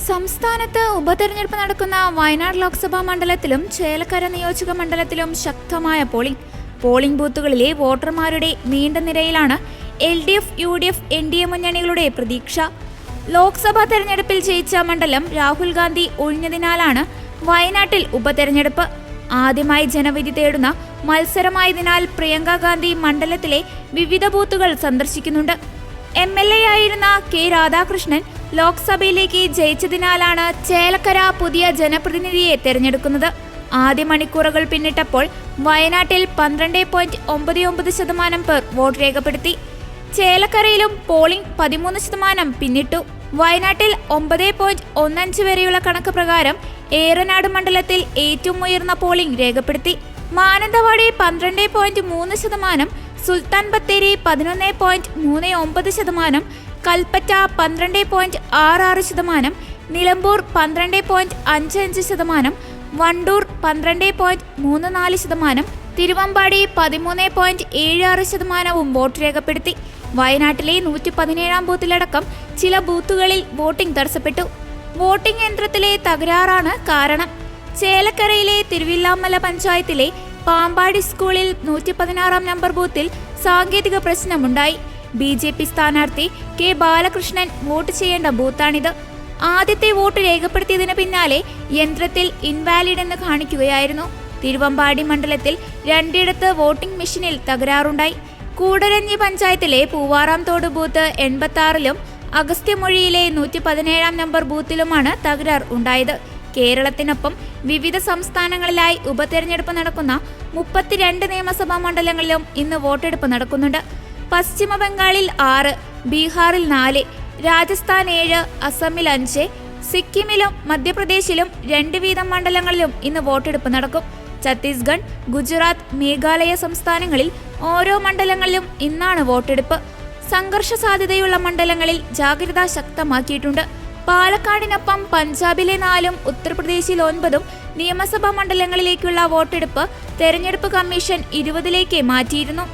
സംസ്ഥാനത്ത് ഉപതെരഞ്ഞെടുപ്പ് നടക്കുന്ന വയനാട് ലോക്സഭാ മണ്ഡലത്തിലും ചേലക്കര നിയോജക മണ്ഡലത്തിലും ശക്തമായ പോളിംഗ് ബൂത്തുകളിലെ വോട്ടർമാരുടെ നീണ്ട നിരയിലാണ് LDF, UDF, NDA മുന്നണികളുടെ പ്രതീക്ഷ. ലോക്സഭാ തെരഞ്ഞെടുപ്പിൽ ജയിച്ച മണ്ഡലം രാഹുൽ ഗാന്ധി ഒഴിഞ്ഞതിനാലാണ് വയനാട്ടിൽ ഉപതെരഞ്ഞെടുപ്പ്. ആദ്യമായി ജനവിധി തേടുന്ന മത്സരമായതിനാൽ പ്രിയങ്ക ഗാന്ധി മണ്ഡലത്തിലെ വിവിധ ബൂത്തുകൾ സന്ദർശിക്കുന്നുണ്ട്. MLA ആയിരുന്ന K. രാധാകൃഷ്ണൻ ലോക്സഭയിലേക്ക് ജയിച്ചതിനാലാണ് ചേലക്കര പുതിയ ജനപ്രതിനിധിയെ തെരഞ്ഞെടുക്കുന്നത്. ആദ്യ മണിക്കൂറുകൾ പിന്നിട്ടപ്പോൾ വയനാട്ടിൽ 12.99% പേർ വോട്ട് രേഖപ്പെടുത്തി. ചേലക്കരയിലും പോളിംഗ് 13% പിന്നിട്ടു. വയനാട്ടിൽ 9.15 വരെയുള്ള കണക്ക് പ്രകാരം ഏറനാട് മണ്ഡലത്തിൽ ഏറ്റവും ഉയർന്ന പോളിംഗ് രേഖപ്പെടുത്തി. മാനന്തവാടി 12.3%, സുൽത്താൻ ബത്തേരി 11.39%, കൽപ്പറ്റ 12.66%, നിലമ്പൂർ 12.55%, വണ്ടൂർ 12.34%, തിരുവമ്പാടി 13.76% വോട്ട് രേഖപ്പെടുത്തി. വയനാട്ടിലെ 117 ബൂത്തിലടക്കം ചില ബൂത്തുകളിൽ വോട്ടിംഗ് തടസ്സപ്പെട്ടു. വോട്ടിംഗ് യന്ത്രത്തിലെ തകരാറാണ് കാരണം. ചേലക്കരയിലെ തിരുവില്ലാമല പഞ്ചായത്തിലെ പാമ്പാടി സ്കൂളിൽ 116 നമ്പർ ബൂത്തിൽ സാങ്കേതിക പ്രശ്നമുണ്ടായി. BJP സ്ഥാനാർത്ഥി K. ബാലകൃഷ്ണൻ വോട്ട് ചെയ്യേണ്ട ബൂത്താണിത്. ആദ്യത്തെ വോട്ട് രേഖപ്പെടുത്തിയതിന് പിന്നാലെ യന്ത്രത്തിൽ ഇൻവാലിഡ് എന്ന് കാണിക്കുകയായിരുന്നു. തിരുവമ്പാടി മണ്ഡലത്തിൽ 2 വോട്ടിംഗ് മെഷീനിൽ തകരാറുണ്ടായി. കൂടരഞ്ഞി പഞ്ചായത്തിലെ പൂവാറാംതോട് ബൂത്ത് 86-ലും അഗസ്ത്യമൊഴിയിലെ 117 നമ്പർ ബൂത്തിലുമാണ് തകരാർ ഉണ്ടായത്. കേരളത്തിനൊപ്പം വിവിധ സംസ്ഥാനങ്ങളിലായി ഉപതെരഞ്ഞെടുപ്പ് നടക്കുന്ന 32 നിയമസഭാ മണ്ഡലങ്ങളിലും ഇന്ന് വോട്ടെടുപ്പ് നടക്കുന്നുണ്ട്. പശ്ചിമ ബംഗാളിൽ 6, ബീഹാറിൽ 4, രാജസ്ഥാൻ 7, അസമിൽ 5, സിക്കിമിലും മധ്യപ്രദേശിലും 2 വീതം മണ്ഡലങ്ങളിലും ഇന്ന് വോട്ടെടുപ്പ് നടക്കും. ഛത്തീസ്ഗഡ്, ഗുജറാത്ത്, മേഘാലയ സംസ്ഥാനങ്ങളിൽ ഓരോ മണ്ഡലങ്ങളിലും ഇന്നാണ് വോട്ടെടുപ്പ്. സംഘർഷ സാധ്യതയുള്ള മണ്ഡലങ്ങളിൽ ജാഗ്രത ശക്തമാക്കിയിട്ടുണ്ട്. പാലക്കാടിനൊപ്പം പഞ്ചാബിലെ 4-ഉം ഉത്തർപ്രദേശിൽ 9-ഉം നിയമസഭാ മണ്ഡലങ്ങളിലേക്കുള്ള വോട്ടെടുപ്പ് തെരഞ്ഞെടുപ്പ് കമ്മീഷൻ 20-ലേക്ക് മാറ്റിയിരുന്നു.